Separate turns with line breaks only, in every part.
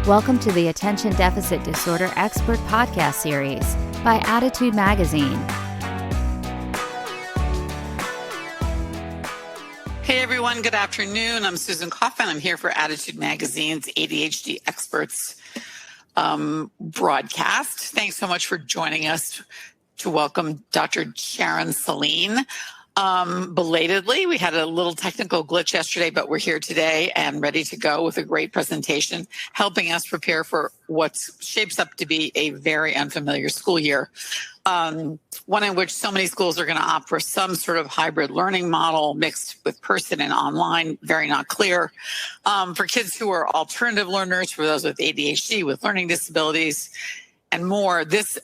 Welcome to the Attention Deficit Disorder Expert Podcast Series by Attitude Magazine.
Hey everyone, good afternoon. I'm Susan Kaufman. I'm here for Attitude Magazine's ADHD Experts broadcast. Thanks so much for joining us to welcome Dr. Sharon Saline. Belatedly, we had a little technical glitch yesterday, but we're here today and ready to go with a great presentation, helping us prepare for what shapes up to be a very unfamiliar school year. One in which so many schools are going to opt for some sort of hybrid learning model mixed with person and online, very not clear. For kids who are alternative learners, for those with ADHD, with learning disabilities, and more, this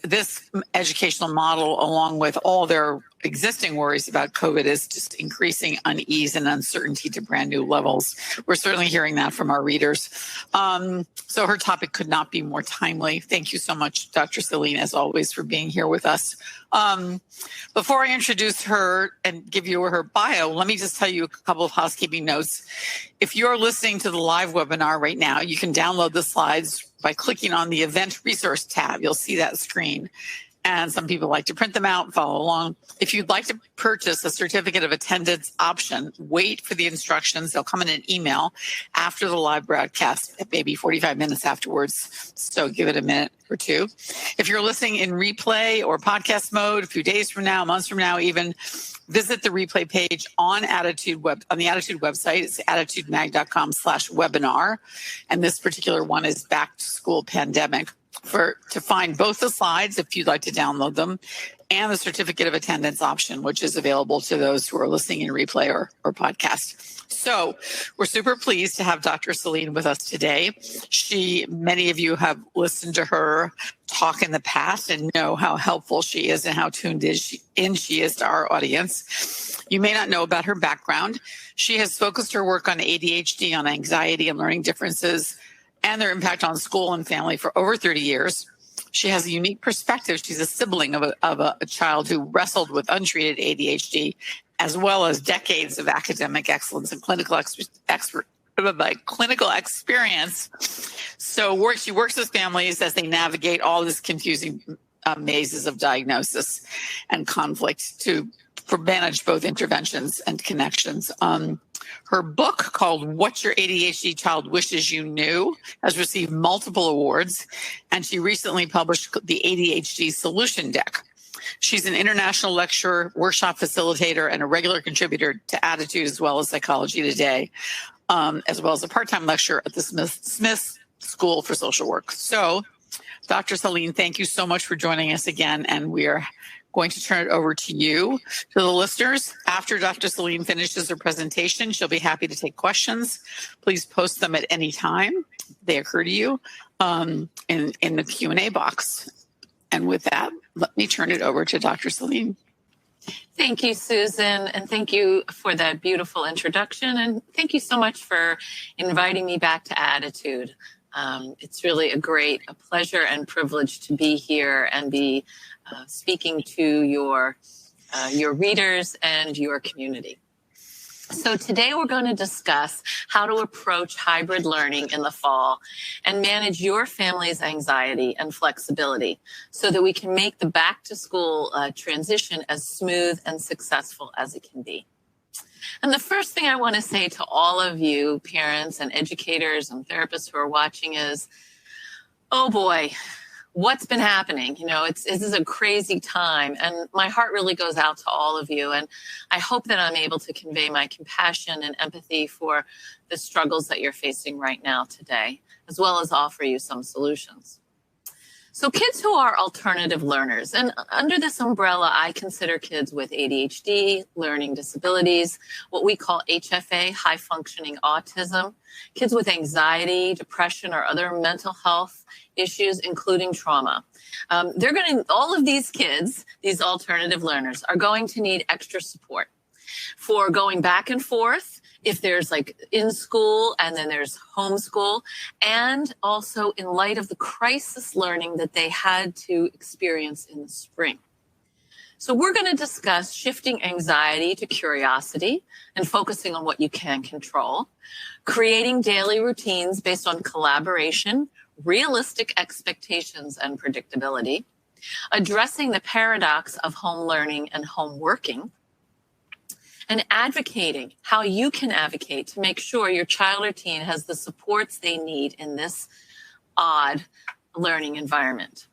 educational model, along with all their existing worries about COVID, is just increasing unease and uncertainty to brand new levels. We're certainly hearing that from our readers. So her topic could not be more timely. Thank you so much, Dr. Saline, as always, for being here with us. Before I introduce her and give you her bio, let me just tell you a couple of housekeeping notes. If you're listening to the live webinar right now, you can download the slides by clicking on the event resource tab. You'll see that screen. And some people like to print them out and follow along. If you'd like to purchase a certificate of attendance option, wait for the instructions. They'll come in an email after the live broadcast, maybe 45 minutes afterwards. So give it a minute or two. If you're listening in replay or podcast mode, a few days from now, months from now even, visit the replay page on the Attitude website. It's attitudemag.com/webinar. And this particular one is Back to School Pandemic. To find both the slides, if you'd like to download them, and the certificate of attendance option, which is available to those who are listening in replay or podcast. So we're super pleased to have Dr. Saline with us today. Many of you have listened to her talk in the past and know how helpful she is and how tuned in she is to our audience. You may not know about her background. She has focused her work on ADHD, on anxiety and learning differences, and their impact on school and family for over 30 years. She has a unique perspective. She's a sibling of a child who wrestled with untreated ADHD, as well as decades of academic excellence and clinical experience. So she works with families as they navigate all this confusing mazes of diagnosis and conflict to manage both interventions and connections. Her book, called What Your ADHD Child Wishes You Knew, has received multiple awards, and she recently published the ADHD Solution Deck. She's an international lecturer, workshop facilitator, and a regular contributor to Attitude as well as Psychology Today, as well as a part-time lecturer at the Smith School for Social Work. So, Dr. Saline, thank you so much for joining us again, and we are going to turn it over to you, to the listeners. After Dr. Saline finishes her presentation, she'll be happy to take questions. Please post them at any time they occur to you in the Q&A box. And with that, let me turn it over to Dr. Saline.
Thank you, Susan, and thank you for that beautiful introduction. And thank you so much for inviting me back to Attitude. It's really a pleasure and privilege to be here and be speaking to your readers and your community. So today we're going to discuss how to approach hybrid learning in the fall and manage your family's anxiety and flexibility so that we can make the back to school transition as smooth and successful as it can be. And the first thing I want to say to all of you parents and educators and therapists who are watching is, oh boy, what's been happening? This is a crazy time, and my heart really goes out to all of you. And I hope that I'm able to convey my compassion and empathy for the struggles that you're facing right now today, as well as offer you some solutions. So kids who are alternative learners, and under this umbrella, I consider kids with ADHD, learning disabilities, what we call HFA, high functioning autism, kids with anxiety, depression, or other mental health issues, including trauma. All of these kids, these alternative learners, are going to need extra support for going back and forth, if there's in school and then there's homeschool, and also in light of the crisis learning that they had to experience in the spring. So we're going to discuss shifting anxiety to curiosity and focusing on what you can control, creating daily routines based on collaboration, realistic expectations and predictability, addressing the paradox of home learning and home working, and advocating how you can advocate to make sure your child or teen has the supports they need in this odd learning environment.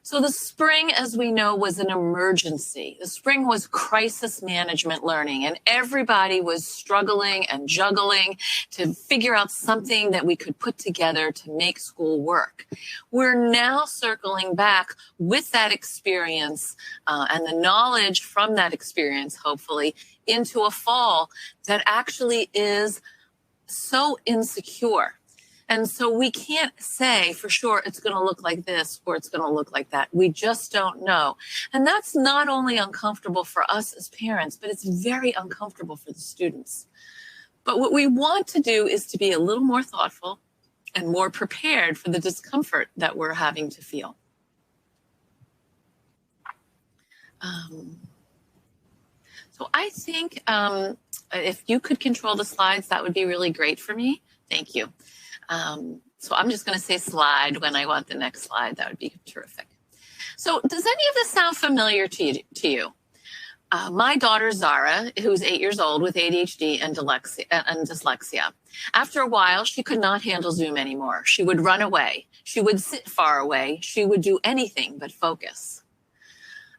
So the spring, as we know, was an emergency. The spring was crisis management learning, and everybody was struggling and juggling to figure out something that we could put together to make school work. We're now circling back with that experience and the knowledge from that experience, hopefully, into a fall that actually is so insecure. And so we can't say for sure it's going to look like this or it's going to look like that. We just don't know. And that's not only uncomfortable for us as parents, but it's very uncomfortable for the students. But what we want to do is to be a little more thoughtful and more prepared for the discomfort that we're having to feel. So I think if you could control the slides, that would be really great for me. Thank you. So I'm just going to say slide when I want the next slide. That would be terrific. So does any of this sound familiar to you? My daughter, Zara, who's 8 years old with ADHD and dyslexia. After a while, she could not handle Zoom anymore. She would run away. She would sit far away. She would do anything but focus.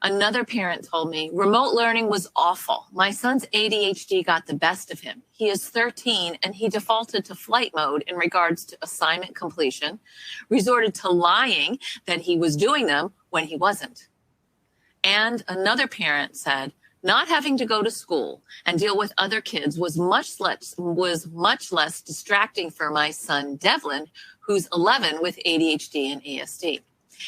Another parent told me, remote learning was awful. My son's ADHD got the best of him. He is 13 and he defaulted to flight mode in regards to assignment completion, resorted to lying that he was doing them when he wasn't. And another parent said, not having to go to school and deal with other kids was much less distracting for my son, Devlin, who's 11 with ADHD and ASD.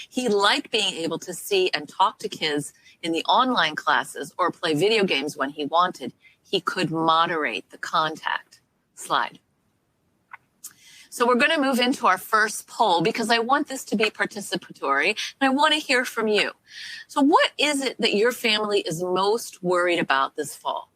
He liked being able to see and talk to kids in the online classes or play video games when he wanted. He could moderate the contact. Slide. So we're going to move into our first poll because I want this to be participatory and I want to hear from you. So what is it that your family is most worried about this fall?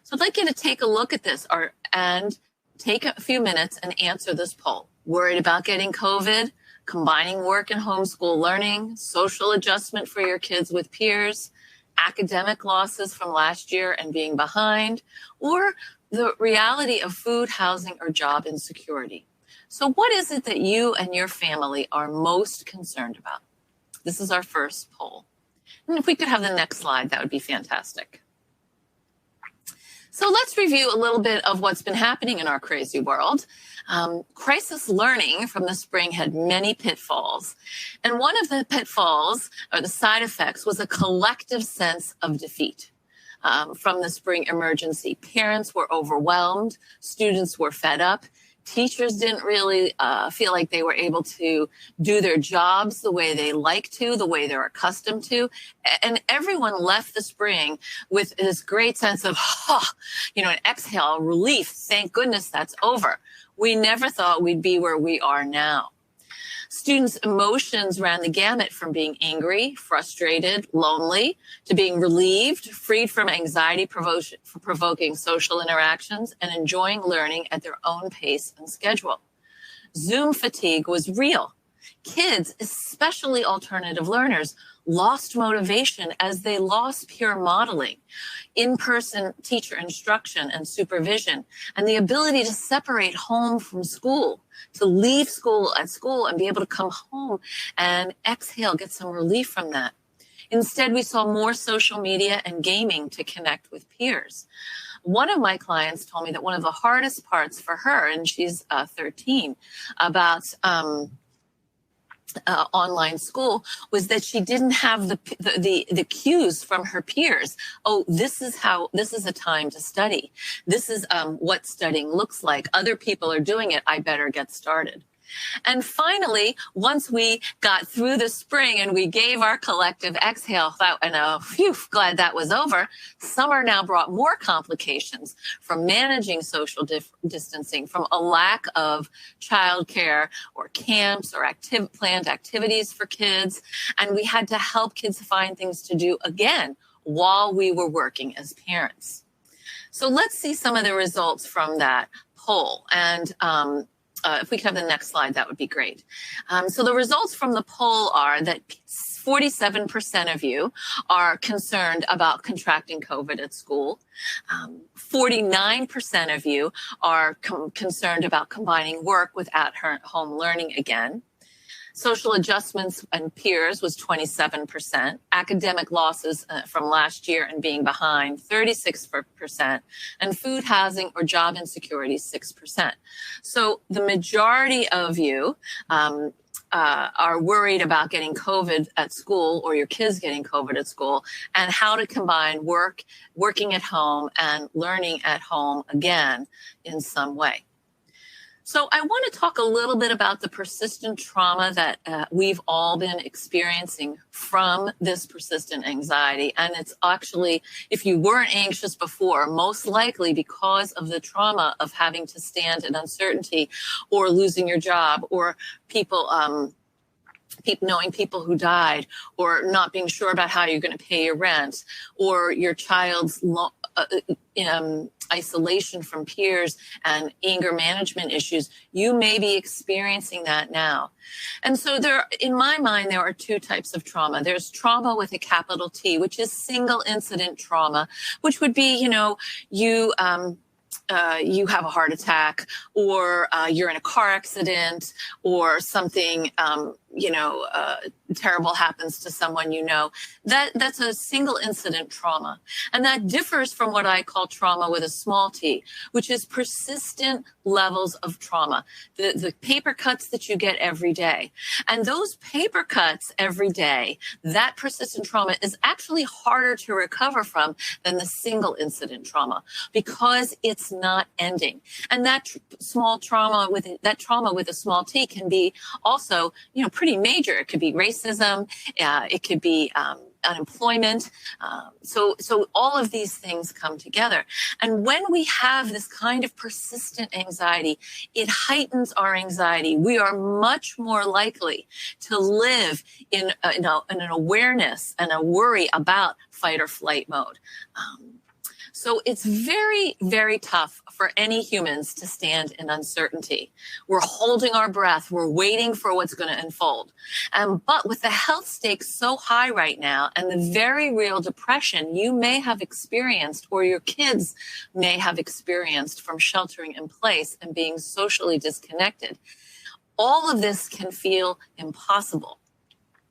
So I'd like you to take a look at this and take a few minutes and answer this poll. Worried about getting COVID? Combining work and homeschool learning, social adjustment for your kids with peers, academic losses from last year and being behind, or the reality of food, housing, or job insecurity. So what is it that you and your family are most concerned about? This is our first poll. And if we could have the next slide, that would be fantastic. So let's review a little bit of what's been happening in our crazy world. Crisis learning from the spring had many pitfalls. And one of the pitfalls or the side effects was a collective sense of defeat from the spring emergency. Parents were overwhelmed. Students were fed up. Teachers didn't really feel like they were able to do their jobs the way they like to, the way they're accustomed to. And everyone left the spring with this great sense of, an exhale, relief. Thank goodness that's over. We never thought we'd be where we are now. Students' emotions ran the gamut from being angry, frustrated, lonely, to being relieved, freed from anxiety-provoking social interactions, and enjoying learning at their own pace and schedule. Zoom fatigue was real. Kids, especially alternative learners, lost motivation as they lost peer modeling, in-person teacher instruction and supervision, and the ability to separate home from school, to leave school at school and be able to come home and exhale, get some relief from that. Instead, we saw more social media and gaming to connect with peers. One of my clients told me that one of the hardest parts for her, and she's 13, about online school was that she didn't have the cues from her peers. Oh, this is a time to study. This is what studying looks like. Other people are doing it. I better get started. And finally, once we got through the spring and we gave our collective exhale, glad that was over, summer now brought more complications from managing social distancing, from a lack of childcare or camps or planned activities for kids. And we had to help kids find things to do again while we were working as parents. So let's see some of the results from that poll. And if we could have the next slide, that would be great. So the results from the poll are that 47% of you are concerned about contracting COVID at school. 49% of you are concerned about combining work with at-home learning again. Social adjustments and peers was 27%. Academic losses from last year and being behind, 36%. And food, housing, or job insecurity, 6%. So the majority of you are worried about getting COVID at school or your kids getting COVID at school, and how to combine working at home and learning at home again in some way. So I want to talk a little bit about the persistent trauma that we've all been experiencing from this persistent anxiety. And it's actually, if you weren't anxious before, most likely because of the trauma of having to stand in uncertainty or losing your job, or knowing people who died, or not being sure about how you're going to pay your rent, or your child's isolation from peers and anger management issues. You may be experiencing that now. And so in my mind, there are two types of trauma. There's trauma with a capital T, which is single incident trauma, which would be, you have a heart attack, or you're in a car accident, or something, terrible happens to someone that's a single incident trauma. And that differs from what I call trauma with a small t, which is persistent levels of trauma, the paper cuts that you get every day. And those paper cuts every day, that persistent trauma is actually harder to recover from than the single incident trauma, because it's not ending. And that trauma with a small t can be also, pretty major. It could be racism. It could be unemployment. So all of these things come together. And when we have this kind of persistent anxiety, it heightens our anxiety. We are much more likely to live in an awareness and a worry about fight or flight mode. So it's very, very tough for any humans to stand in uncertainty. We're holding our breath. We're waiting for what's going to unfold. But with the health stakes so high right now, and the very real depression you may have experienced, or your kids may have experienced from sheltering in place and being socially disconnected, all of this can feel impossible.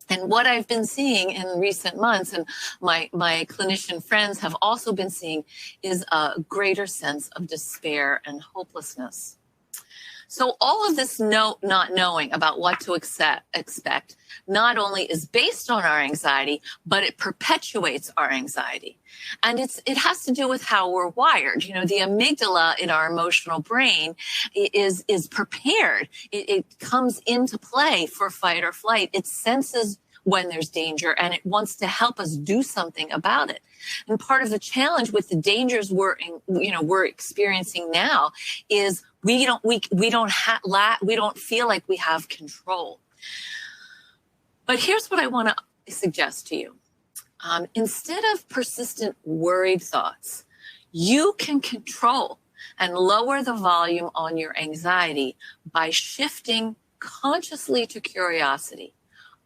And what I've been seeing in recent months, and my clinician friends have also been seeing, is a greater sense of despair and hopelessness. So all of this not knowing about what to expect not only is based on our anxiety, but it perpetuates our anxiety. And it has to do with how we're wired. The amygdala in our emotional brain is prepared. It comes into play for fight or flight. It senses when there's danger, and it wants to help us do something about it. And part of the challenge with the dangers we're experiencing now is we don't feel like we have control. But here's what I want to suggest to you. Instead of persistent worried thoughts, you can control and lower the volume on your anxiety by shifting consciously to curiosity.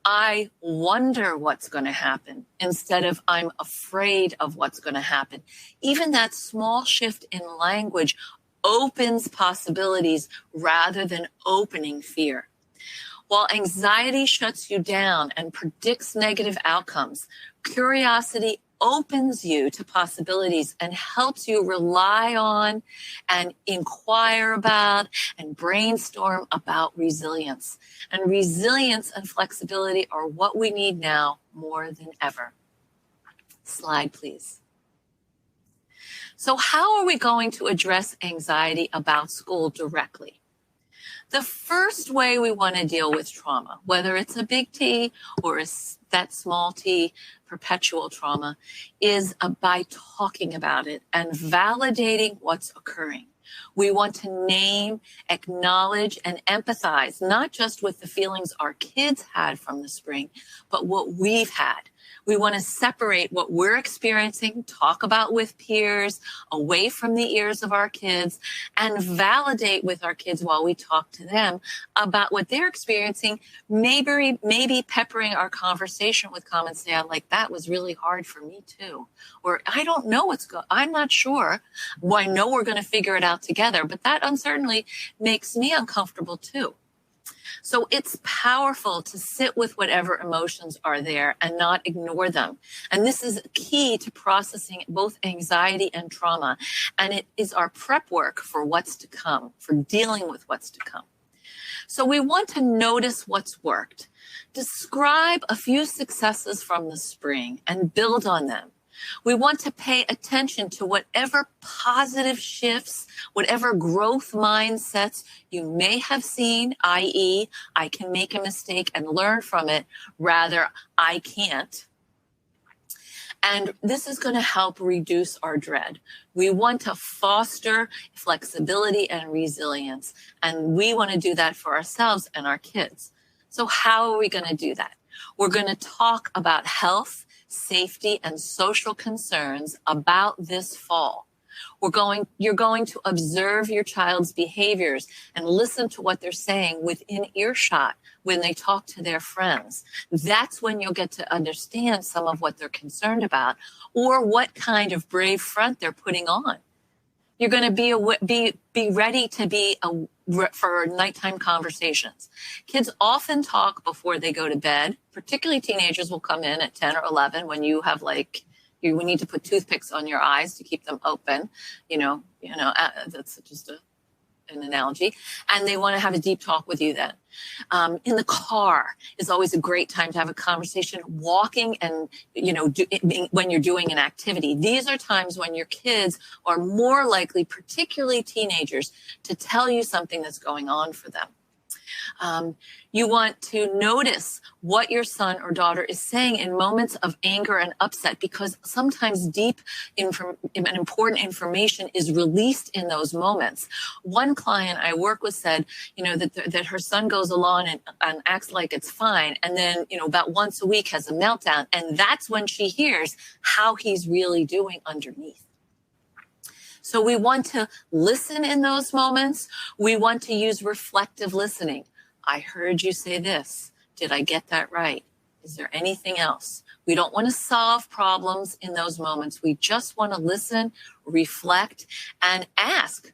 I wonder what's going to happen, instead of I'm afraid of what's going to happen. Even that small shift in language opens possibilities rather than opening fear. While anxiety shuts you down and predicts negative outcomes, curiosity opens you to possibilities and helps you rely on and inquire about and brainstorm about resilience. And resilience and flexibility are what we need now more than ever. Slide, please. So how are we going to address anxiety about school directly? The first way we want to deal with trauma, whether it's a big T or that small t, perpetual trauma, is by talking about it and validating what's occurring. We want to name, acknowledge, and empathize, not just with the feelings our kids had from the spring, but what we've had. We want to separate what we're experiencing, talk about with peers, away from the ears of our kids, and validate with our kids while we talk to them about what they're experiencing, maybe peppering our conversation with comments say, like, that was really hard for me too. Or I don't know I'm not sure. Well, I know we're going to figure it out together, but that uncertainty makes me uncomfortable too. So it's powerful to sit with whatever emotions are there and not ignore them. And this is key to processing both anxiety and trauma. And it is our prep work for what's to come, for dealing with what's to come. So we want to notice what's worked, describe a few successes from the spring and build on them. We want to pay attention to whatever positive shifts, whatever growth mindsets you may have seen, i.e., I can make a mistake and learn from it, rather, I can't. And this is going to help reduce our dread. We want to foster flexibility and resilience, and we want to do that for ourselves and our kids. So how are we going to do that? We're going to talk about health, safety, and social concerns about this fall. You're going to observe your child's behaviors and listen to what they're saying within earshot when they talk to their friends. That's when you'll get to understand some of what they're concerned about or what kind of brave front they're putting on. You're going to be ready to be for nighttime conversations. Kids often talk before they go to bed. Particularly teenagers will come in at 10 or 11 when you have you need to put toothpicks on your eyes to keep them open. That's just an analogy. And they want to have a deep talk with you then. In the car is always a great time to have a conversation. Walking and, when you're doing an activity. These are times when your kids are more likely, particularly teenagers, to tell you something that's going on for them. You want to notice what your son or daughter is saying in moments of anger and upset, because sometimes deep and important information is released in those moments. One client I work with said, that her son goes along and acts like it's fine. And then, about once a week has a meltdown. And that's when she hears how he's really doing underneath. So we want to listen in those moments. We want to use reflective listening. I heard you say this. Did I get that right? Is there anything else? We don't want to solve problems in those moments. We just want to listen, reflect, and ask,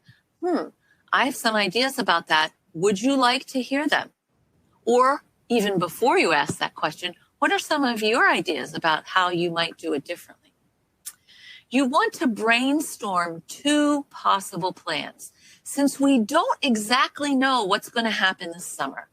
I have some ideas about that. Would you like to hear them? Or even before you ask that question, what are some of your ideas about how you might do it differently? You want to brainstorm 2 possible plans. Since we don't exactly know what's going to happen this summer,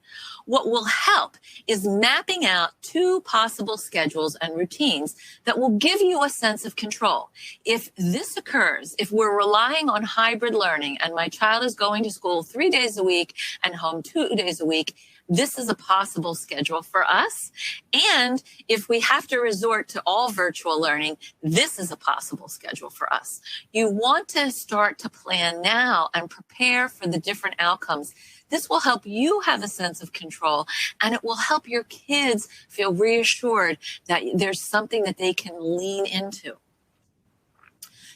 what will help is mapping out 2 possible schedules and routines that will give you a sense of control. If this occurs, if we're relying on hybrid learning and my child is going to school 3 days a week and home 2 days a week, this is a possible schedule for us. And if we have to resort to all virtual learning, this is a possible schedule for us. You want to start to plan now and prepare for the different outcomes. This will help you have a sense of control, and it will help your kids feel reassured that there's something that they can lean into.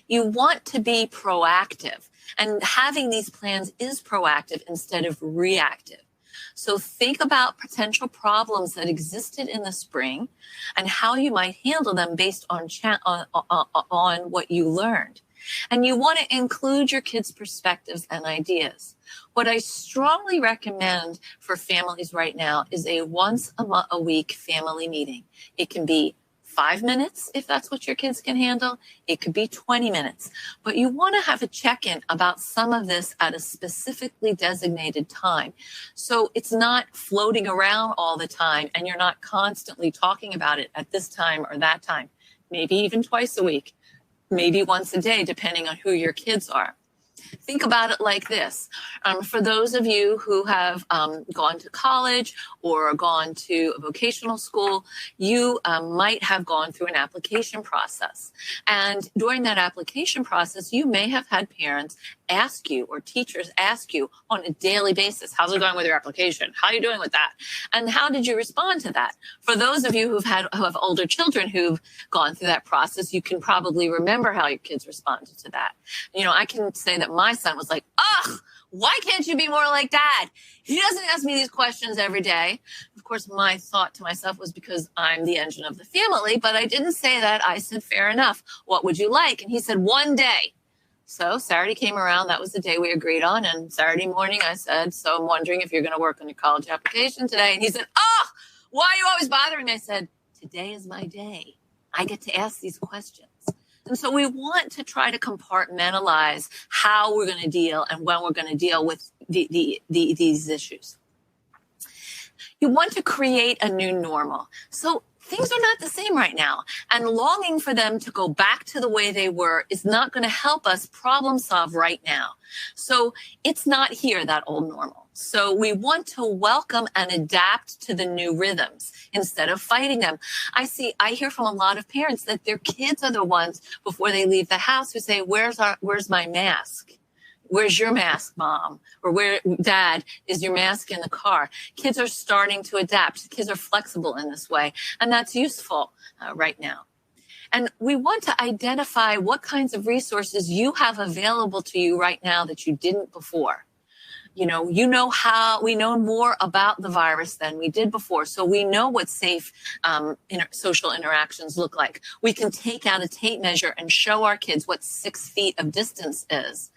You want to be proactive, and having these plans is proactive instead of reactive. So think about potential problems that existed in the spring and how you might handle them based on what you learned. And you want to include your kids' perspectives and ideas. What I strongly recommend for families right now is a once a week family meeting. It can be 5 minutes, if that's what your kids can handle. It could be 20 minutes. But you want to have a check-in about some of this at a specifically designated time. So it's not floating around all the time and you're not constantly talking about it at this time or that time. Maybe even twice a week, maybe once a day, depending on who your kids are. Think about it like this. For those of you who have gone to college or gone to a vocational school, you might have gone through an application process. And during that application process, you may have had parents ask you, or teachers ask you on a daily basis, how's it going with your application? How are you doing with that? And how did you respond to that? For those of you who have older children who've gone through that process, you can probably remember how your kids responded to that. I can say that my son was like, ugh, why can't you be more like dad? He doesn't ask me these questions every day. Of course, my thought to myself was because I'm the engine of the family, but I didn't say that. I said, fair enough. What would you like? And he said, one day. So Saturday came around. That was the day we agreed on. And Saturday morning, I said, so I'm wondering if you're going to work on your college application today. And he said, oh, why are you always bothering me? I said, today is my day. I get to ask these questions. And so we want to try to compartmentalize how we're going to deal and when we're going to deal with these issues. You want to create a new normal. So things are not the same right now. And longing for them to go back to the way they were is not going to help us problem solve right now. So it's not here, that old normal. So we want to welcome and adapt to the new rhythms instead of fighting them. I hear from a lot of parents that their kids are the ones before they leave the house who say, where's my mask? Where's your mask, mom? Or where, dad, is your mask in the car? Kids are starting to adapt. Kids are flexible in this way, and that's useful right now. And we want to identify what kinds of resources you have available to you right now that you didn't before. We know more about the virus than we did before. So we know what safe social interactions look like. We can take out a tape measure and show our kids what 6 feet of distance is.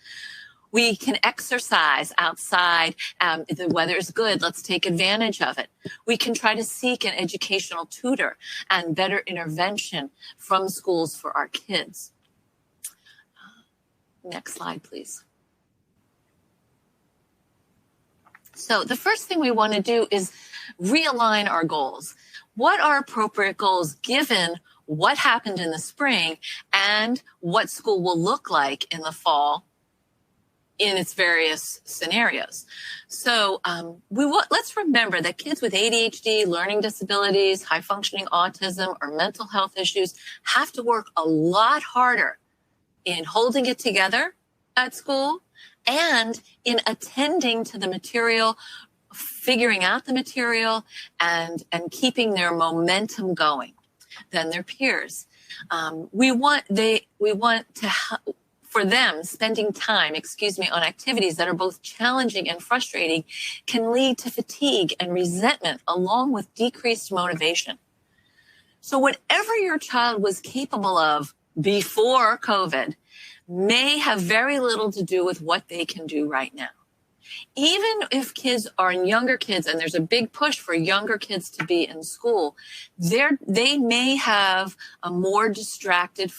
We can exercise outside. If the weather is good, let's take advantage of it. We can try to seek an educational tutor and better intervention from schools for our kids. Next slide, please. So the first thing we want to do is realign our goals. What are appropriate goals given what happened in the spring and what school will look like in the fall in its various scenarios? So let's remember that kids with ADHD, learning disabilities, high functioning autism, or mental health issues have to work a lot harder in holding it together at school and in attending to the material, figuring out the material, and keeping their momentum going than their peers. We want for them, spending time, on activities that are both challenging and frustrating can lead to fatigue and resentment, along with decreased motivation. So whatever your child was capable of before COVID may have very little to do with what they can do right now. Even if kids are younger kids, and there's a big push for younger kids to be in school, they may have a more distracted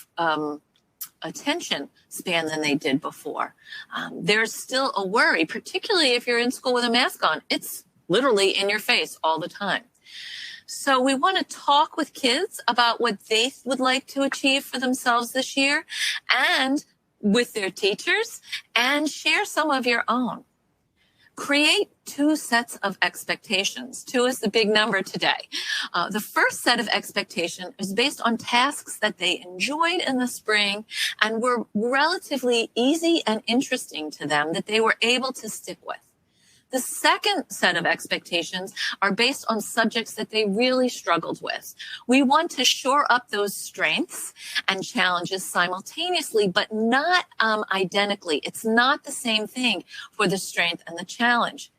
attention span than they did before. There's still a worry, particularly if you're in school with a mask on. It's literally in your face all the time. So we want to talk with kids about what they would like to achieve for themselves this year and with their teachers, and share some of your own. Create 2 sets of expectations. 2 is the big number today. The first set of expectation is based on tasks that they enjoyed in the spring and were relatively easy and interesting to them that they were able to stick with. The second set of expectations are based on subjects that they really struggled with. We want to shore up those strengths and challenges simultaneously, but not identically. It's not the same thing for the strength and the challenge.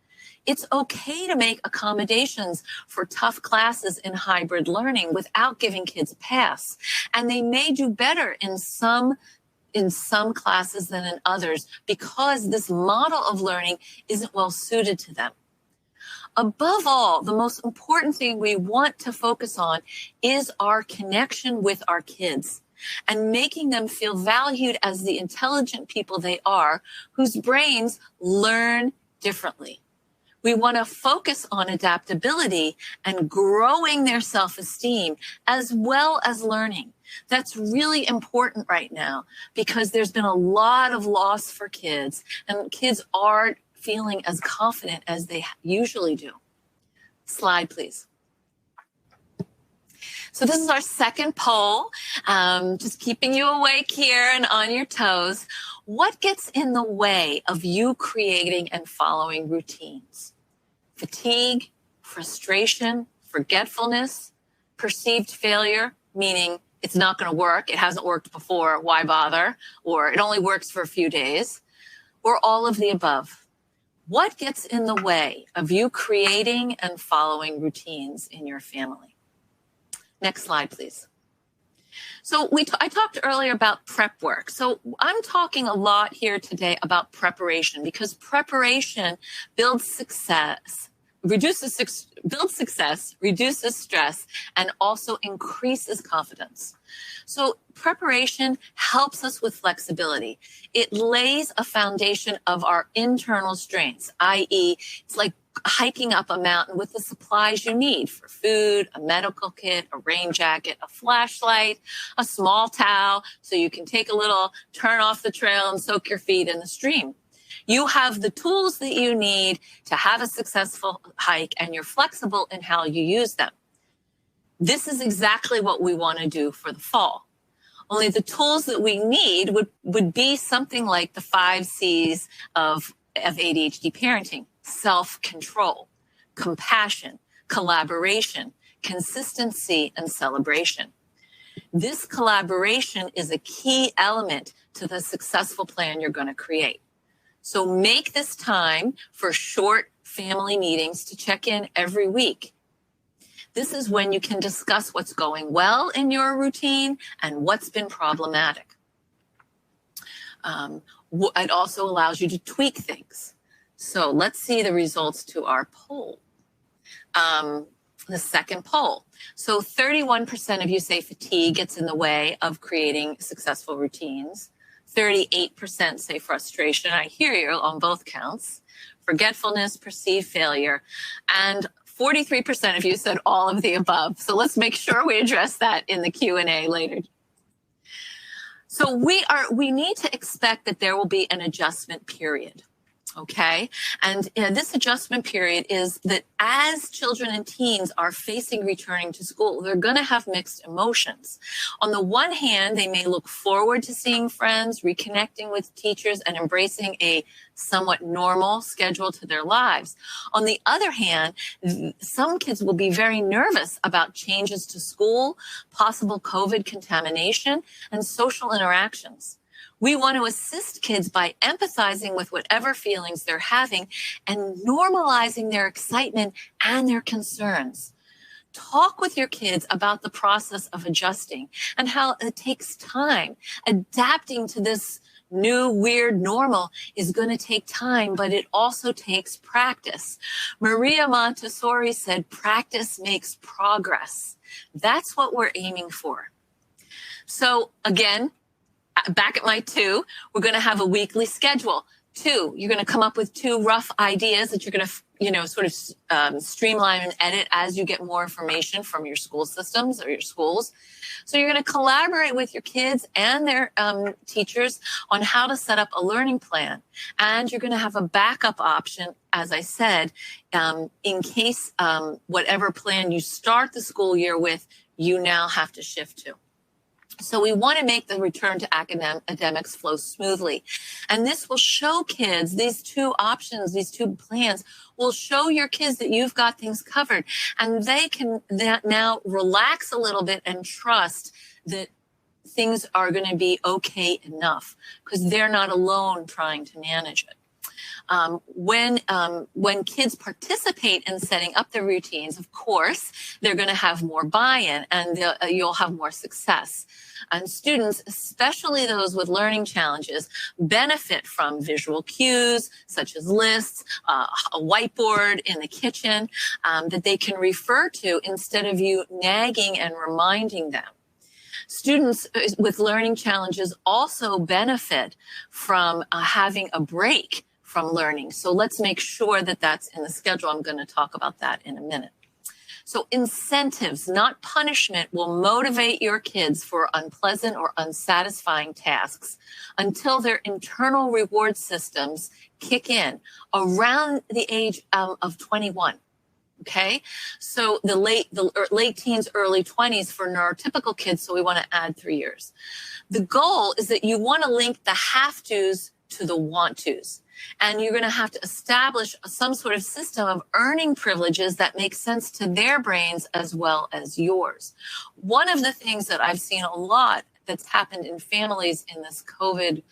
It's okay to make accommodations for tough classes in hybrid learning without giving kids a pass. And they may do better in some classes than in others because this model of learning isn't well suited to them. Above all, the most important thing we want to focus on is our connection with our kids and making them feel valued as the intelligent people they are, whose brains learn differently. We want to focus on adaptability and growing their self-esteem as well as learning. That's really important right now because there's been a lot of loss for kids, and kids aren't feeling as confident as they usually do. Slide, please. So this is our second poll, just keeping you awake here and on your toes. What gets in the way of you creating and following routines? Fatigue, frustration, forgetfulness, perceived failure, meaning it's not going to work, it hasn't worked before, why bother? Or it only works for a few days, or all of the above. What gets in the way of you creating and following routines in your family? Next slide, please. So I talked earlier about prep work. So I'm talking a lot here today about preparation, because preparation builds success, reduces stress, and also increases confidence. So preparation helps us with flexibility. It lays a foundation of our internal strengths, i.e., it's like hiking up a mountain with the supplies you need for food, a medical kit, a rain jacket, a flashlight, a small towel, so you can take a little turn off the trail and soak your feet in the stream. You have the tools that you need to have a successful hike, and you're flexible in how you use them. This is exactly what we want to do for the fall. Only the tools that we need would be something like the 5 C's of ADHD parenting: self-control, compassion, collaboration, consistency, and celebration. This collaboration is a key element to the successful plan you're going to create. So make this time for short family meetings to check in every week. This is when you can discuss what's going well in your routine and what's been problematic. It also allows you to tweak things. So let's see the results to our poll. The second poll. So 31% of you say fatigue gets in the way of creating successful routines. 38% say frustration. I hear you on both counts. Forgetfulness, perceived failure. And 43% of you said all of the above. So let's make sure we address that in the Q&A later. So we need to expect that there will be an adjustment period. Okay. And this adjustment period is that as children and teens are facing returning to school, they're going to have mixed emotions. On the one hand, they may look forward to seeing friends, reconnecting with teachers, and embracing a somewhat normal schedule to their lives. On the other hand, some kids will be very nervous about changes to school, possible COVID contamination, and social interactions. We want to assist kids by empathizing with whatever feelings they're having and normalizing their excitement and their concerns. Talk with your kids about the process of adjusting and how it takes time. Adapting to this new weird normal is going to take time, but it also takes practice. Maria Montessori said, practice makes progress. That's what we're aiming for. So again, back at my 2, we're going to have a weekly schedule. 2, you're going to come up with 2 rough ideas that you're going to, sort of streamline and edit as you get more information from your school systems or your schools. So you're going to collaborate with your kids and their teachers on how to set up a learning plan. And you're going to have a backup option, as I said, in case whatever plan you start the school year with, you now have to shift to. So we want to make the return to academics flow smoothly. And this will show kids, these 2 options, these 2 plans will show your kids that you've got things covered. And they can now relax a little bit and trust that things are going to be okay enough because they're not alone trying to manage it. When kids participate in setting up their routines, of course, they're going to have more buy-in and you'll have more success. And students, especially those with learning challenges, benefit from visual cues such as lists, a whiteboard in the kitchen that they can refer to instead of you nagging and reminding them. Students with learning challenges also benefit from having a break from learning. So let's make sure that that's in the schedule. I'm going to talk about that in a minute. So incentives, not punishment, will motivate your kids for unpleasant or unsatisfying tasks until their internal reward systems kick in around the age of 21. Okay, so the late teens, early 20s for neurotypical kids. So we want to add 3 years. The goal is that you want to link the have tos to the want tos. And you're going to have to establish some sort of system of earning privileges that make sense to their brains as well as yours. One of the things that I've seen a lot that's happened in families in this COVID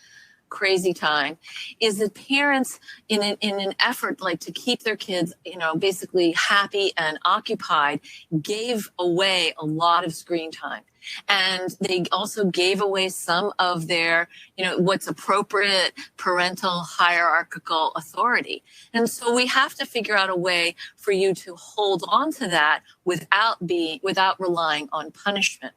crazy time is that parents in an effort like to keep their kids, basically happy and occupied, gave away a lot of screen time. And they also gave away some of their, what's appropriate parental hierarchical authority. And so we have to figure out a way for you to hold on to that without relying on punishment.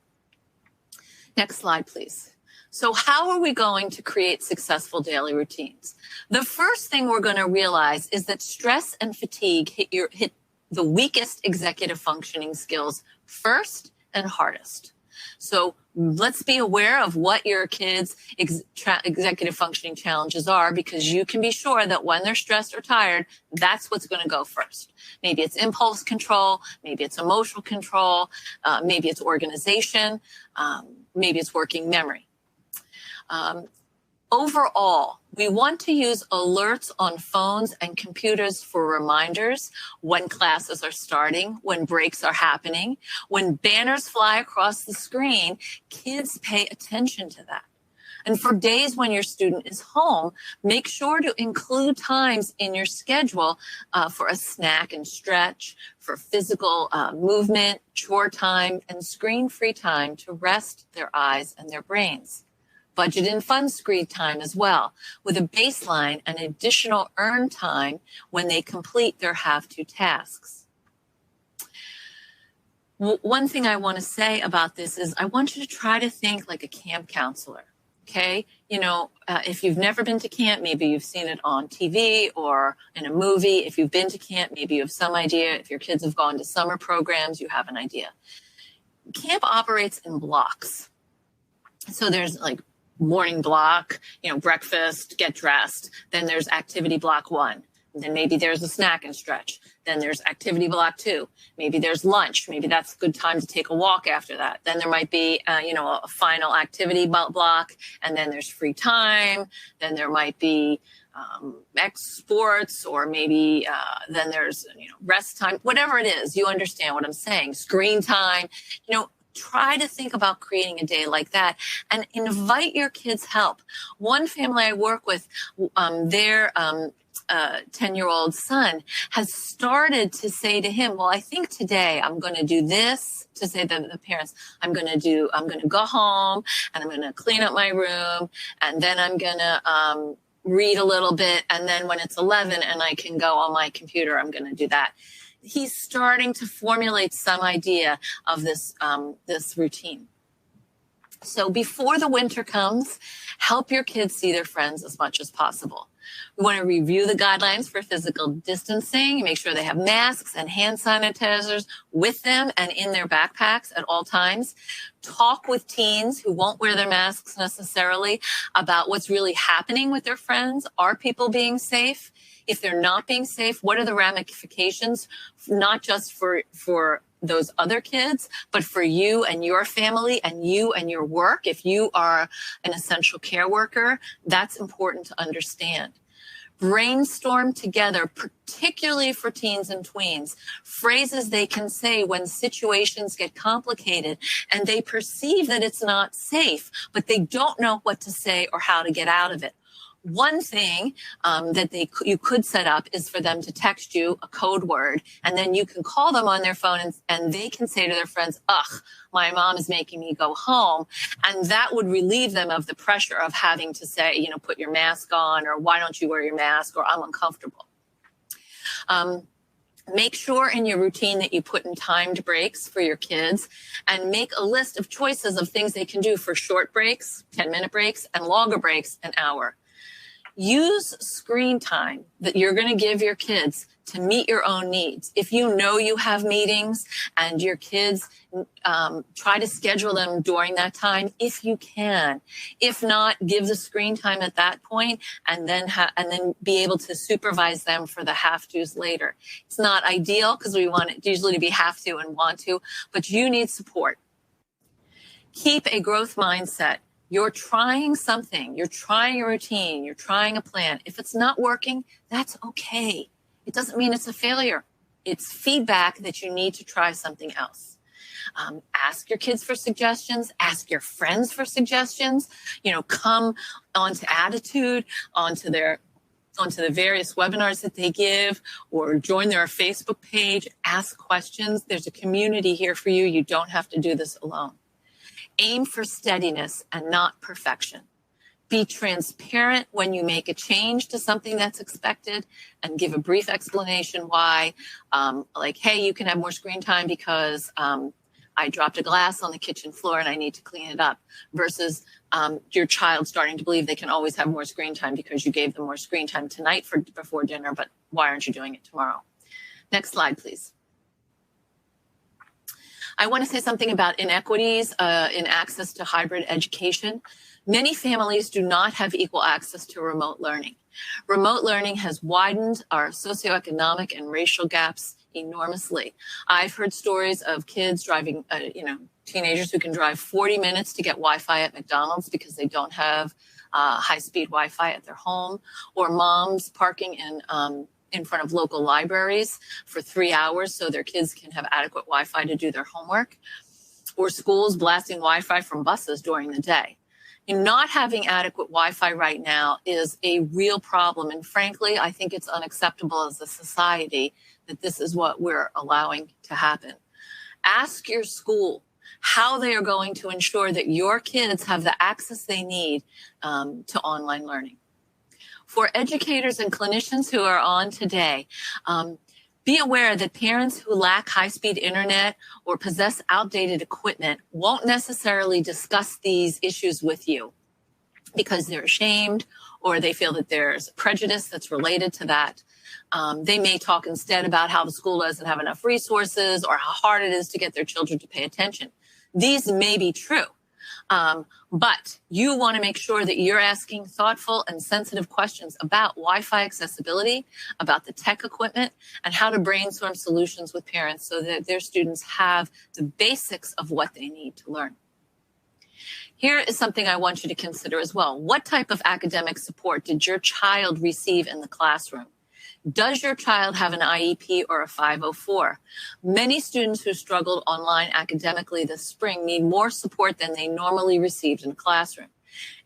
Next slide, please. So how are we going to create successful daily routines? The first thing we're going to realize is that stress and fatigue hit the weakest executive functioning skills first and hardest. So let's be aware of what your kids' executive functioning challenges are, because you can be sure that when they're stressed or tired, that's what's going to go first. Maybe it's impulse control, maybe it's emotional control, maybe it's organization, maybe it's working memory. Overall, we want to use alerts on phones and computers for reminders when classes are starting, when breaks are happening, when banners fly across the screen. Kids pay attention to that. And for days when your student is home, make sure to include times in your schedule for a snack and stretch, for physical movement, chore time, and screen-free time to rest their eyes and their brains. Budget in fun screen time as well, with a baseline and additional earn time when they complete their have-to tasks. One thing I want to say about this is I want you to try to think like a camp counselor, okay? If you've never been to camp, maybe you've seen it on TV or in a movie. If you've been to camp, maybe you have some idea. If your kids have gone to summer programs, you have an idea. Camp operates in blocks. So there's like morning block, breakfast, get dressed. Then there's activity block 1. Then maybe there's a snack and stretch. Then there's activity block 2. Maybe there's lunch. Maybe that's a good time to take a walk after that. Then there might be, a final activity block. And then there's free time. Then there might be sports, or maybe then there's, rest time. Whatever it is, you understand what I'm saying. Screen time, try to think about creating a day like that and invite your kids' help. One family I work with, their 10-year-old son has started to say to him, well, I think today I'm going to do this, to say to the parents, I'm going to go home and I'm going to clean up my room, and then I'm going to read a little bit. And then when it's 11 and I can go on my computer, I'm going to do that. He's starting to formulate some idea of this routine. So before the winter comes, help your kids see their friends as much as possible. We want to review the guidelines for physical distancing, make sure they have masks and hand sanitizers with them and in their backpacks at all times. Talk with teens who won't wear their masks necessarily about what's really happening with their friends. Are people being safe? If they're not being safe, what are the ramifications, not just for those other kids, but for you and your family and you and your work? If you are an essential care worker, that's important to understand. Brainstorm together, particularly for teens and tweens, phrases they can say when situations get complicated and they perceive that it's not safe, but they don't know what to say or how to get out of it. One thing that you could set up is for them to text you a code word, and then you can call them on their phone and they can say to their friends, ugh, my mom is making me go home. And that would relieve them of the pressure of having to say, put your mask on, or why don't you wear your mask, or I'm uncomfortable. Make sure in your routine that you put in timed breaks for your kids, and make a list of choices of things they can do for short breaks, 10-minute breaks, and longer breaks, an hour. Use screen time that you're going to give your kids to meet your own needs. If you know you have meetings and your kids, try to schedule them during that time if you can. If not, give the screen time at that point and then be able to supervise them for the have-tos later. It's not ideal because we want it usually to be have to and want to, but you need support. Keep a growth mindset. You're trying something, you're trying a routine, you're trying a plan. If it's not working, that's okay. It doesn't mean it's a failure. It's feedback that you need to try something else. Ask your kids for suggestions, ask your friends for suggestions, come onto Attitude, onto the various webinars that they give, or join their Facebook page, ask questions. There's a community here for you. You don't have to do this alone. Aim for steadiness and not perfection. Be transparent when you make a change to something that's expected and give a brief explanation why, like, hey, you can have more screen time because I dropped a glass on the kitchen floor and I need to clean it up, versus your child starting to believe they can always have more screen time because you gave them more screen time tonight before dinner, but why aren't you doing it tomorrow? Next slide, please. I want to say something about inequities in access to hybrid education. Many families do not have equal access to remote learning. Remote learning has widened our socioeconomic and racial gaps enormously. I've heard stories of kids driving, teenagers who can drive 40 minutes to get Wi-Fi at McDonald's because they don't have high-speed Wi-Fi at their home, or moms parking in front of local libraries for 3 hours so their kids can have adequate Wi-Fi to do their homework, or schools blasting Wi-Fi from buses during the day. Not having adequate Wi-Fi right now is a real problem. And frankly, I think it's unacceptable as a society that this is what we're allowing to happen. Ask your school how they are going to ensure that your kids have the access they need to online learning. For educators and clinicians who are on today, be aware that parents who lack high-speed internet or possess outdated equipment won't necessarily discuss these issues with you because they're ashamed or they feel that there's prejudice that's related to that. They may talk instead about how the school doesn't have enough resources or how hard it is to get their children to pay attention. These may be true. But you want to make sure that you're asking thoughtful and sensitive questions about Wi-Fi accessibility, about the tech equipment, and how to brainstorm solutions with parents so that their students have the basics of what they need to learn. Here is something I want you to consider as well. What type of academic support did your child receive in the classroom? Does your child have an IEP or a 504? Many students who struggled online academically this spring need more support than they normally received in the classroom.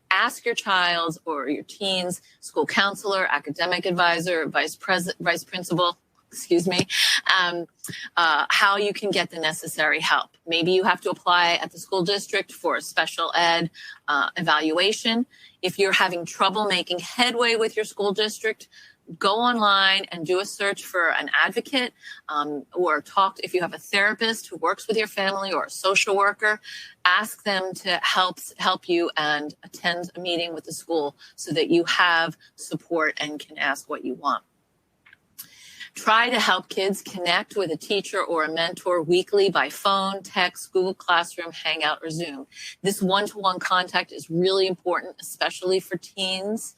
Ask your child or your teen's school counselor, academic advisor, vice principal, how you can get the necessary help. Maybe you have to apply at the school district for a special ed evaluation. If you're having trouble making headway with your school district, go online and do a search for an advocate, or if you have a therapist who works with your family or a social worker, ask them to help you and attend a meeting with the school so that you have support and can ask what you want. Try to help kids connect with a teacher or a mentor weekly by phone, text, Google Classroom, Hangout, or Zoom. This one-to-one contact is really important, especially for teens.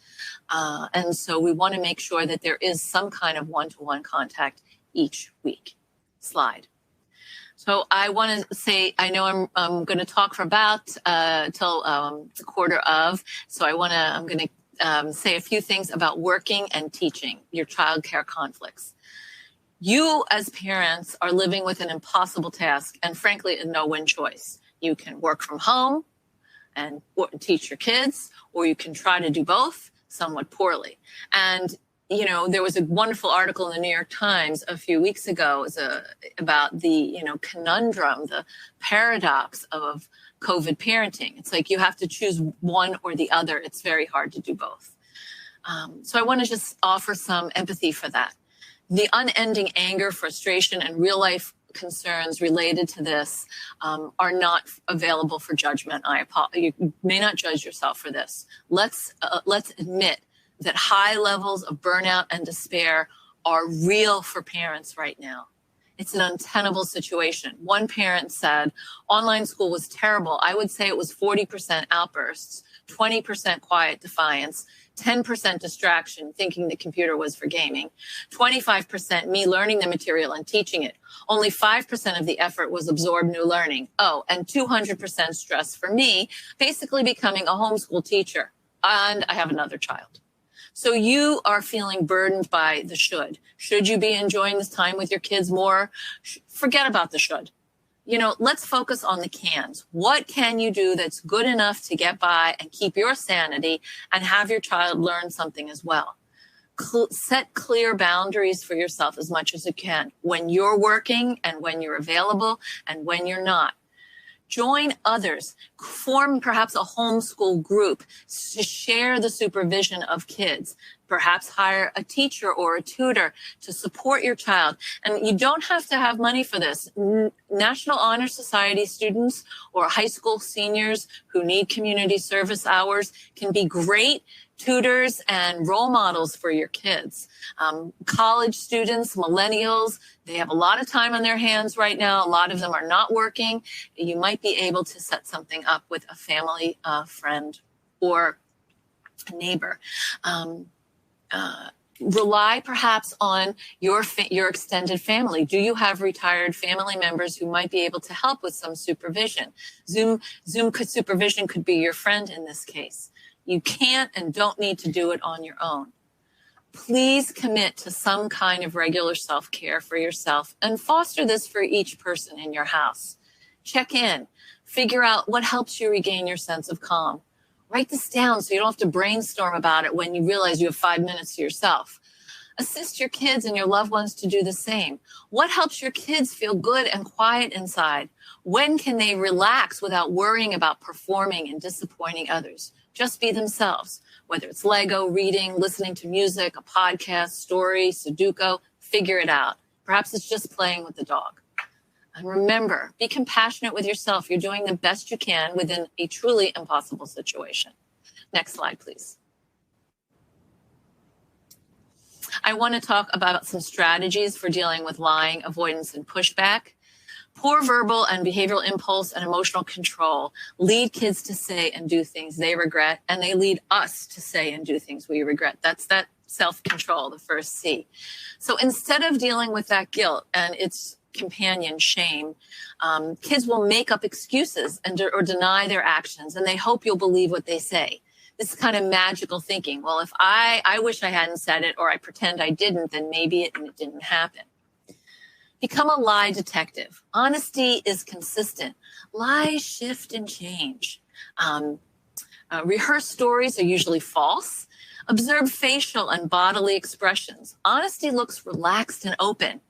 And so we want to make sure that there is some kind of one-to-one contact each week. Slide. So I want to say, I know I'm going to talk for about till the quarter of, so I'm going to say a few things about working and teaching, your childcare conflicts. You as parents are living with an impossible task and frankly a no-win choice. You can work from home and teach your kids, or you can try to do both somewhat poorly. And there was a wonderful article in the New York Times a few weeks ago about the conundrum, the paradox of COVID parenting. It's like you have to choose one or the other. It's very hard to do both. So I want to just offer some empathy for that. The unending anger, frustration, and real-life concerns related to this are not available for judgment. You may not judge yourself for this. Let's admit that high levels of burnout and despair are real for parents right now. It's an untenable situation. One parent said, online school was terrible. I would say it was 40% outbursts, 20% quiet defiance, 10% distraction, thinking the computer was for gaming, 25% me learning the material and teaching it. Only 5% of the effort was absorb new learning. Oh, and 200% stress for me, basically becoming a homeschool teacher. And I have another child. So you are feeling burdened by the should. Should you be enjoying this time with your kids more? Forget about the should. Let's focus on the cans. What can you do that's good enough to get by and keep your sanity and have your child learn something as well? Set clear boundaries for yourself as much as you can when you're working and when you're available and when you're not. Join others, form perhaps a homeschool group to share the supervision of kids, perhaps hire a teacher or a tutor to support your child. And you don't have to have money for this. National Honor Society students or high school seniors who need community service hours can be great tutors and role models for your kids. College students, millennials, they have a lot of time on their hands right now. A lot of them are not working. You might be able to set something up with a family friend or a neighbor. Rely perhaps on your extended family. Do you have retired family members who might be able to help with some supervision? Zoom supervision could be your friend in this case. You can't and don't need to do it on your own. Please commit to some kind of regular self-care for yourself and foster this for each person in your house. Check in. Figure out what helps you regain your sense of calm. Write this down so you don't have to brainstorm about it when you realize you have 5 minutes to yourself. Assist your kids and your loved ones to do the same. What helps your kids feel good and quiet inside? When can they relax without worrying about performing and disappointing others? Just be themselves, whether it's Lego, reading, listening to music, a podcast, story, Sudoku, figure it out. Perhaps it's just playing with the dog. And remember, be compassionate with yourself. You're doing the best you can within a truly impossible situation. Next slide, please. I want to talk about some strategies for dealing with lying, avoidance, and pushback. Poor verbal and behavioral impulse and emotional control lead kids to say and do things they regret, and they lead us to say and do things we regret. That's that self-control, the first C. So instead of dealing with that guilt and its companion shame, kids will make up excuses or deny their actions, and they hope you'll believe what they say. This kind of magical thinking. Well, if I wish I hadn't said it, or I pretend I didn't, then maybe it didn't happen. Become a lie detective. Honesty is consistent. Lies shift and change. Rehearsed stories are usually false. Observe facial and bodily expressions. Honesty looks relaxed and open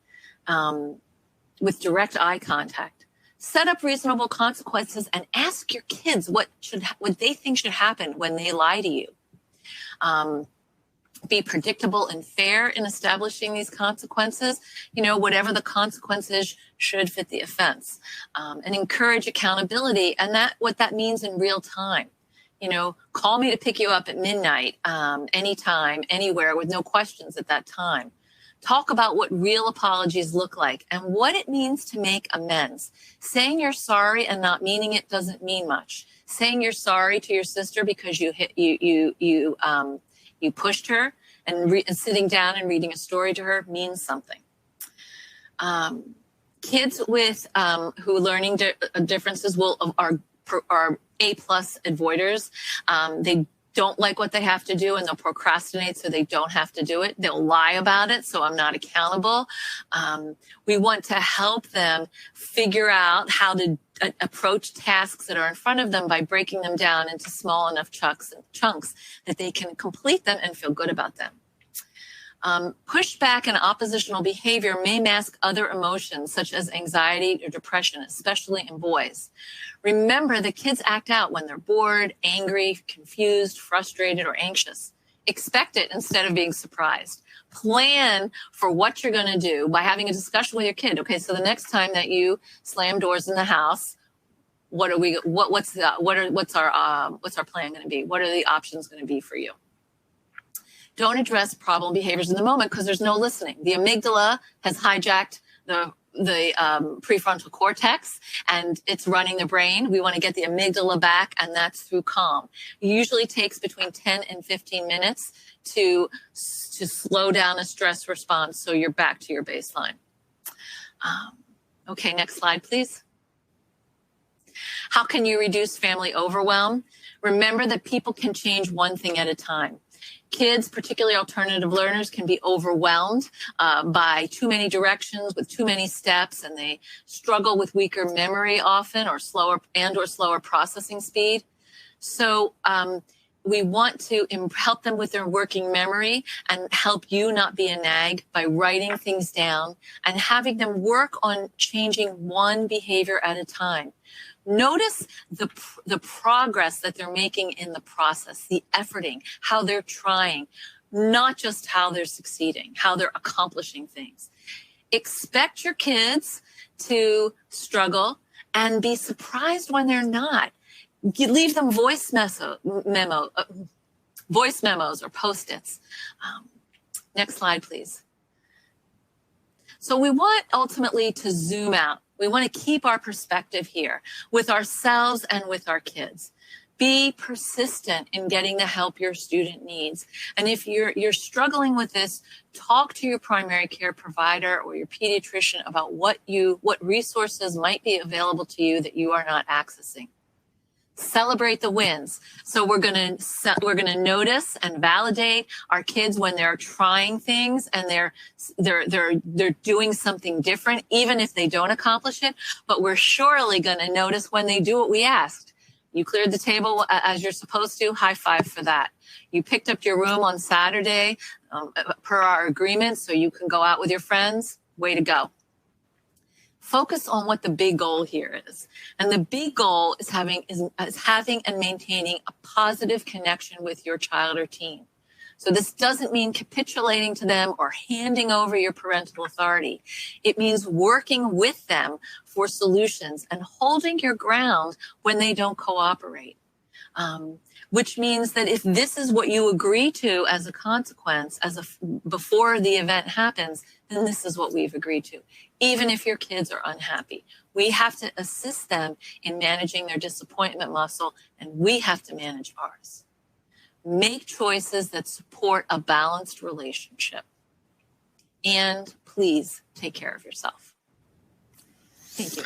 with direct eye contact. Set up reasonable consequences and ask your kids what they think should happen when they lie to you. Be predictable and fair in establishing these consequences. Whatever the consequences should fit the offense. And encourage accountability, and what that means in real time. Call me to pick you up at midnight, anytime, anywhere, with no questions at that time. Talk about what real apologies look like and what it means to make amends. Saying you're sorry and not meaning it doesn't mean much. Saying you're sorry to your sister because you pushed her, and sitting down and reading a story to her means something. Kids with who learning differences are A+ avoiders. They don't like what they have to do, and they'll procrastinate so they don't have to do it. They'll lie about it, so I'm not accountable. We want to help them figure out how to approach tasks that are in front of them by breaking them down into small enough chunks that they can complete them and feel good about them. Pushback and oppositional behavior may mask other emotions such as anxiety or depression, especially in boys. Remember that kids act out when they're bored, angry, confused, frustrated, or anxious. Expect it instead of being surprised. Plan for what you're going to do by having a discussion with your kid. Okay, so the next time that you slam doors in the house, what's our plan going to be? What are the options going to be for you? don't address problem behaviors in the moment because there's no listening. The amygdala has hijacked the prefrontal cortex and it's running the brain. We want to get the amygdala back, and that's through calm. It usually takes between 10 and 15 minutes to slow down a stress response so you're back to your baseline. Okay, next slide, please. How can you reduce family overwhelm? Remember that people can change one thing at a time. Kids, particularly alternative learners, can be overwhelmed by too many directions with too many steps, and they struggle with weaker memory often or slower processing speed. So we want to help them with their working memory and help you not be a nag by writing things down and having them work on changing one behavior at a time. Notice the progress that they're making in the process, the efforting, how they're trying, not just how they're succeeding, how they're accomplishing things. Expect your kids to struggle and be surprised when they're not. You leave them voice memos or Post-its. Next slide, please. So we want ultimately to zoom out. We want to keep our perspective here with ourselves and with our kids. Be persistent in getting the help your student needs. And if you're struggling with this, talk to your primary care provider or your pediatrician about what resources might be available to you that you are not accessing. Celebrate the wins. So we're going to notice and validate our kids when they're trying things and they're doing something different, even if they don't accomplish it. But we're surely going to notice when they do what we asked. You cleared the table as you're supposed to. High five for that. You picked up your room on Saturday per our agreement, so you can go out with your friends. Way to go. Focus on what the big goal here is. And the big goal is having and maintaining a positive connection with your child or teen. So this doesn't mean capitulating to them or handing over your parental authority. It means working with them for solutions and holding your ground when they don't cooperate. Which means that if this is what you agree to as a consequence, before the event happens, then this is what we've agreed to, even if your kids are unhappy. We have to assist them in managing their disappointment muscle, and we have to manage ours. Make choices that support a balanced relationship. And please take care of yourself. Thank you.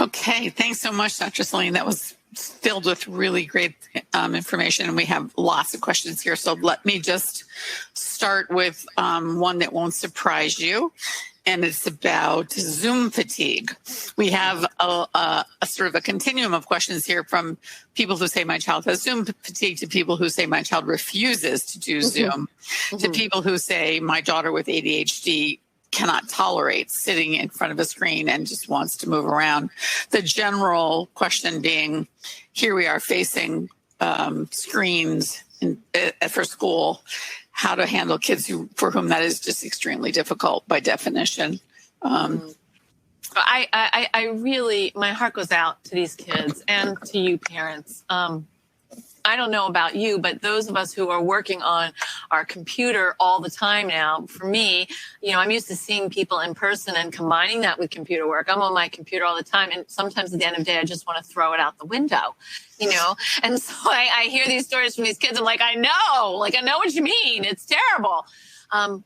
Okay, thanks so much, Dr. Saline. That was filled with really great information, and we have lots of questions here. So let me just start with one that won't surprise you, and it's about Zoom fatigue. We have a sort of a continuum of questions here from people who say my child has Zoom fatigue to people who say my child refuses to do Zoom, to people who say my daughter with ADHD cannot tolerate sitting in front of a screen and just wants to move around. The general question being, here we are facing screens for school, how to handle kids for whom that is just extremely difficult by definition.
I really, my heart goes out to these kids and to you parents. I don't know about you, but those of us who are working on our computer all the time now, for me, I'm used to seeing people in person and combining that with computer work. I'm on my computer all the time. And sometimes at the end of the day, I just want to throw it out the window, And so I hear these stories from these kids. I'm like, I know what you mean. It's terrible.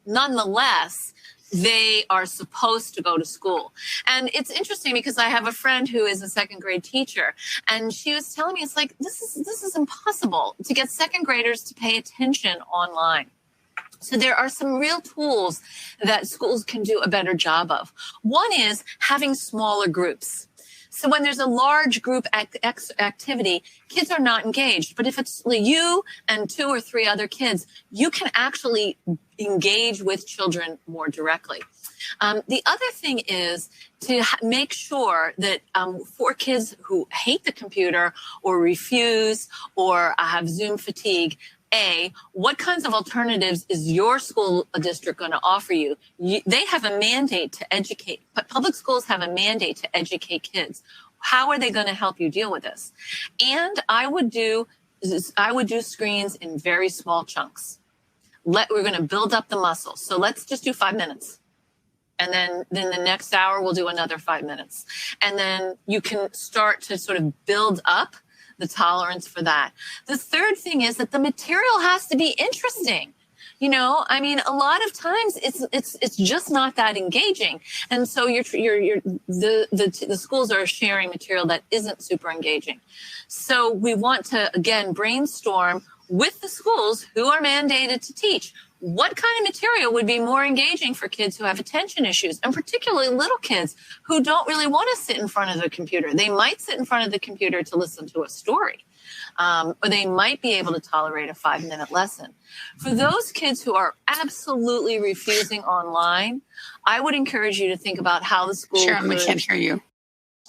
Nonetheless, they are supposed to go to school. And it's interesting because I have a friend who is a second grade teacher, and she was telling me, it's like, this is impossible to get second graders to pay attention online. So there are some real tools that schools can do a better job of. One is having smaller groups. So when there's a large group activity, kids are not engaged. But if it's you and 2 or 3 other kids, you can actually engage with children more directly. The other thing is to make sure that for kids who hate the computer or refuse or have Zoom fatigue, what kinds of alternatives is your school district going to offer you? They have a mandate to educate. Public schools have a mandate to educate kids. How are they going to help you deal with this? And I would do screens in very small chunks. we're going to build up the muscle. So let's just do 5 minutes. And then the next hour, we'll do another 5 minutes. And then you can start to sort of build up the tolerance for that. The third thing is that the material has to be interesting. You know, I mean, a lot of times it's just not that engaging. And so the schools are sharing material that isn't super engaging. So we want to, again, brainstorm with the schools who are mandated to teach. What kind of material would be more engaging for kids who have attention issues, and particularly little kids who don't really want to sit in front of the computer? They might sit in front of the computer to listen to a story, or they might be able to tolerate a 5-minute lesson. For those kids who are absolutely refusing online, I would encourage you to think about how the school
Sharon, we can't hear you.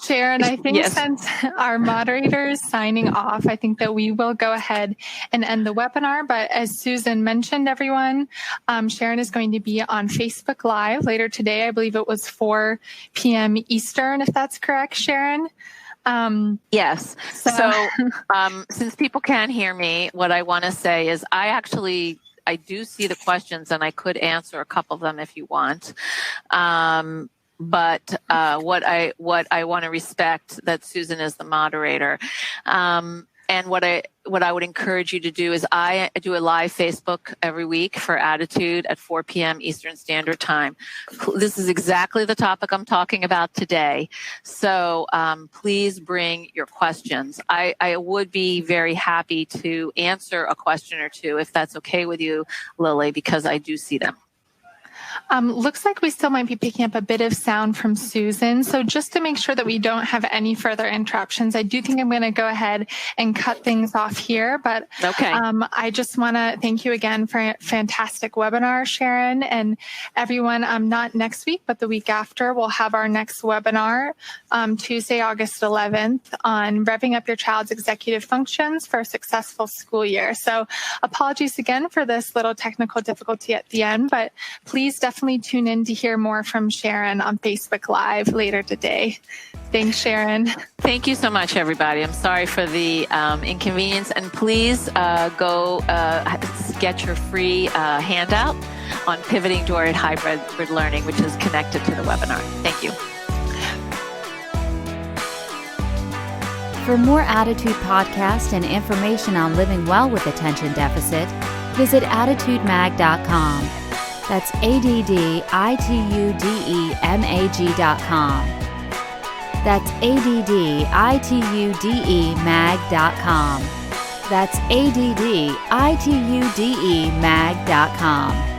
Sharon, I think
Yes.
Since our moderator is signing off, I think that we will go ahead and end the webinar. But as Susan mentioned, everyone, Sharon is going to be on Facebook Live later today. I believe it was 4 p.m. Eastern, if that's correct, Sharon.
Yes. So since people can't hear me, what I want to say is I do see the questions, and I could answer a couple of them if you want. But what I want to respect that Susan is the moderator. And what I would encourage you to do is I do a live Facebook every week for Attitude at 4 p.m. Eastern Standard Time. This is exactly the topic I'm talking about today. So please bring your questions. I would be very happy to answer a question or two if that's okay with you, Lily, because I do see them.
Looks like we still might be picking up a bit of sound from Susan. So just to make sure that we don't have any further interruptions, I do think I'm going to go ahead and cut things off here. But
okay.
I just want to thank you again for a fantastic webinar, Sharon, and everyone. Not next week, but the week after, we'll have our next webinar, Tuesday, August 11th, on revving up your child's executive functions for a successful school year. So apologies again for this little technical difficulty at the end, but please definitely tune in to hear more from Sharon on Facebook Live later today. Thanks, Sharon.
Thank you so much, everybody. I'm sorry for the inconvenience. And please go get your free handout on pivoting toward hybrid learning, which is connected to the webinar. Thank you.
For more Attitude podcasts and information on living well with attention deficit, visit attitudemag.com. That's ADDITUDEMAG.com. That's ADDITUDEMAG.com. That's ADDITUDEMAG.com.